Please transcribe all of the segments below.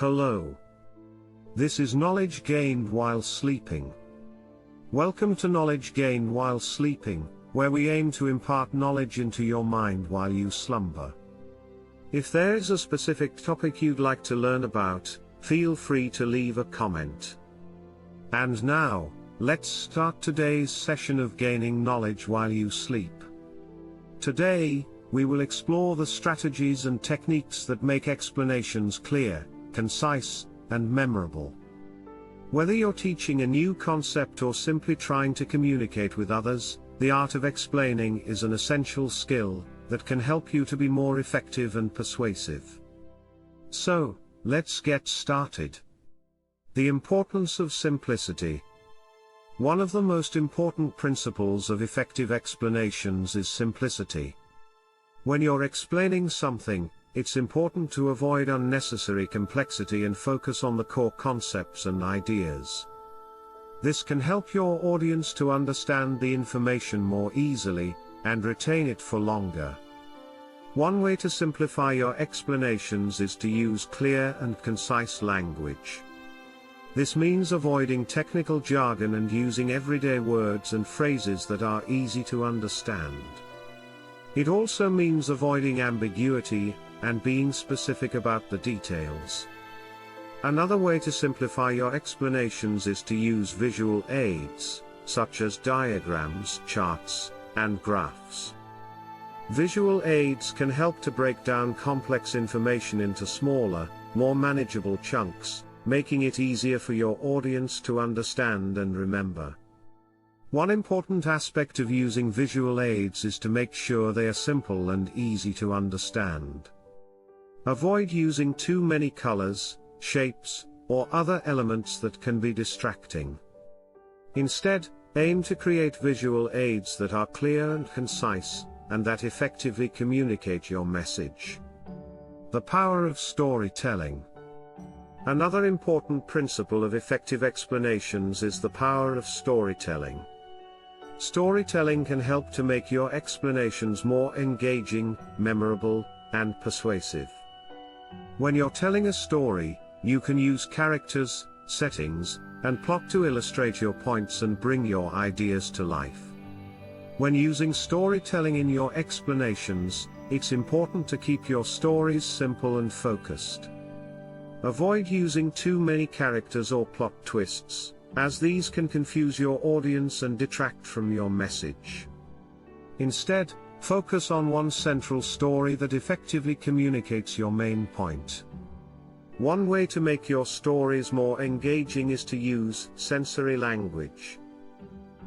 Hello. This is Knowledge Gained While Sleeping. Welcome to Knowledge Gained While Sleeping, where we aim to impart knowledge into your mind while you slumber. If there is a specific topic you'd like to learn about, feel free to leave a comment. And now, let's start today's session of gaining knowledge while you sleep. Today, we will explore the strategies and techniques that make explanations clear, concise, and memorable. Whether you're teaching a new concept or simply trying to communicate with others, the art of explaining is an essential skill that can help you to be more effective and persuasive. So, let's get started. The importance of simplicity. One of the most important principles of effective explanations is simplicity. When you're explaining something, it's important to avoid unnecessary complexity and focus on the core concepts and ideas. This can help your audience to understand the information more easily, and retain it for longer. One way to simplify your explanations is to use clear and concise language. This means avoiding technical jargon and using everyday words and phrases that are easy to understand. It also means avoiding ambiguity, and being specific about the details. Another way to simplify your explanations is to use visual aids, such as diagrams, charts, and graphs. Visual aids can help to break down complex information into smaller, more manageable chunks, making it easier for your audience to understand and remember. One important aspect of using visual aids is to make sure they are simple and easy to understand. Avoid using too many colors, shapes, or other elements that can be distracting. Instead, aim to create visual aids that are clear and concise, and that effectively communicate your message. The power of storytelling. Another important principle of effective explanations is the power of storytelling. Storytelling can help to make your explanations more engaging, memorable, and persuasive. When you're telling a story, you can use characters, settings, and plot to illustrate your points and bring your ideas to life. When using storytelling in your explanations, it's important to keep your stories simple and focused. Avoid using too many characters or plot twists, as these can confuse your audience and detract from your message. Instead, focus on one central story that effectively communicates your main point. One way to make your stories more engaging is to use sensory language.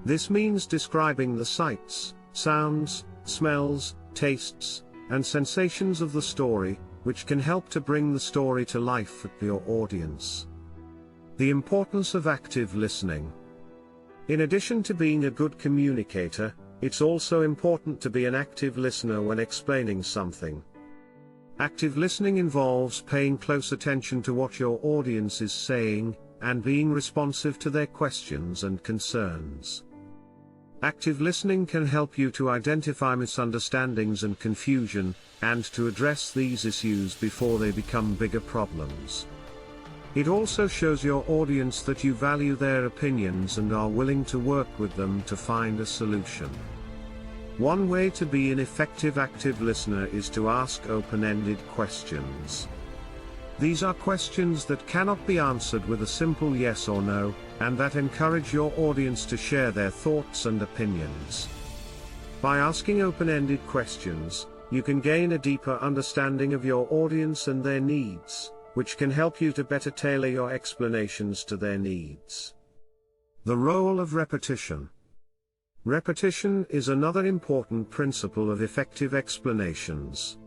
This means describing the sights, sounds, smells, tastes, and sensations of the story, which can help to bring the story to life for your audience. The importance of active listening. In addition to being a good communicator, it's also important to be an active listener when explaining something. Active listening involves paying close attention to what your audience is saying, and being responsive to their questions and concerns. Active listening can help you to identify misunderstandings and confusion, and to address these issues before they become bigger problems. It also shows your audience that you value their opinions and are willing to work with them to find a solution. One way to be an effective active listener is to ask open-ended questions. These are questions that cannot be answered with a simple yes or no, and that encourage your audience to share their thoughts and opinions. By asking open-ended questions, you can gain a deeper understanding of your audience and their needs, which can help you to better tailor your explanations to their needs. The role of repetition. Repetition is another important principle of effective explanations.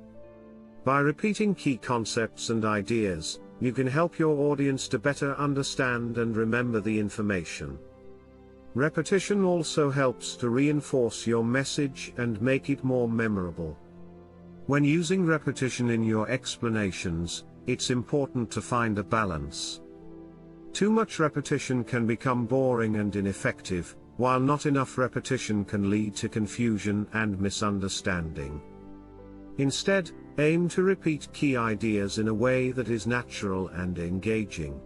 By repeating key concepts and ideas, you can help your audience to better understand and remember the information. Repetition also helps to reinforce your message and make it more memorable. When using repetition in your explanations, it's important to find a balance. Too much repetition can become boring and ineffective, while not enough repetition can lead to confusion and misunderstanding. Instead, Aim to repeat key ideas in a way that is natural and engaging.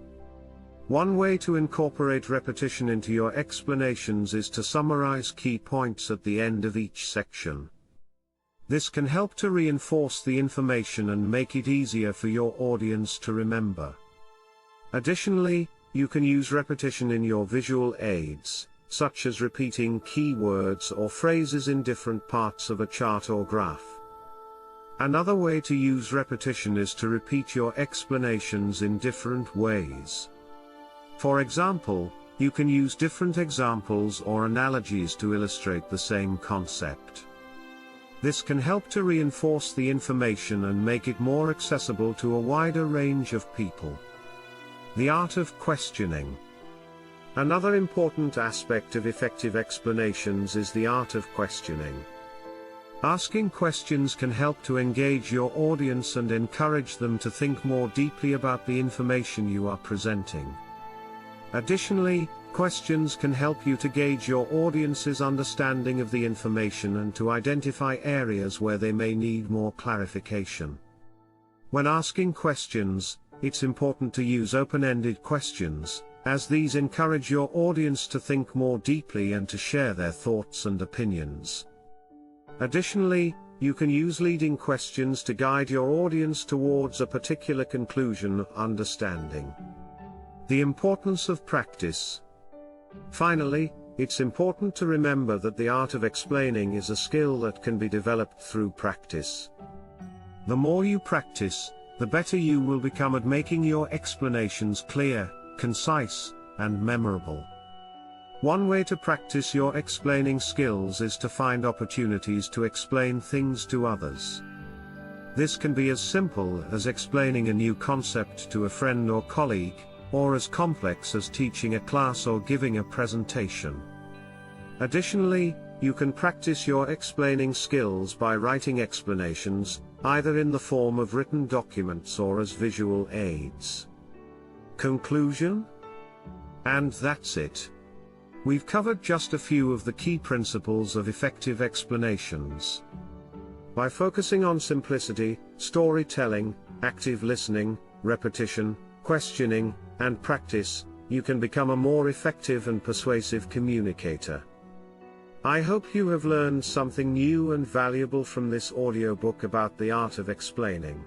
One way to incorporate repetition into your explanations is to summarize key points at the end of each section. This can help to reinforce the information and make it easier for your audience to remember. Additionally, you can use repetition in your visual aids, such as repeating key words or phrases in different parts of a chart or graph. Another way to use repetition is to repeat your explanations in different ways. For example, you can use different examples or analogies to illustrate the same concept. This can help to reinforce the information and make it more accessible to a wider range of people. The art of questioning. Another important aspect of effective explanations is the art of questioning. Asking questions can help to engage your audience and encourage them to think more deeply about the information you are presenting. Additionally, questions can help you to gauge your audience's understanding of the information and to identify areas where they may need more clarification. When asking questions, it's important to use open-ended questions, as these encourage your audience to think more deeply and to share their thoughts and opinions. Additionally, you can use leading questions to guide your audience towards a particular conclusion or understanding. The importance of practice. Finally, it's important to remember that the art of explaining is a skill that can be developed through practice. The more you practice, the better you will become at making your explanations clear, concise, and memorable. One way to practice your explaining skills is to find opportunities to explain things to others. This can be as simple as explaining a new concept to a friend or colleague, or as complex as teaching a class or giving a presentation. Additionally, you can practice your explaining skills by writing explanations, either in the form of written documents or as visual aids. Conclusion? And that's it. We've covered just a few of the key principles of effective explanations. By focusing on simplicity, storytelling, active listening, repetition, questioning, and practice, you can become a more effective and persuasive communicator. I hope you have learned something new and valuable from this audiobook about the art of explaining.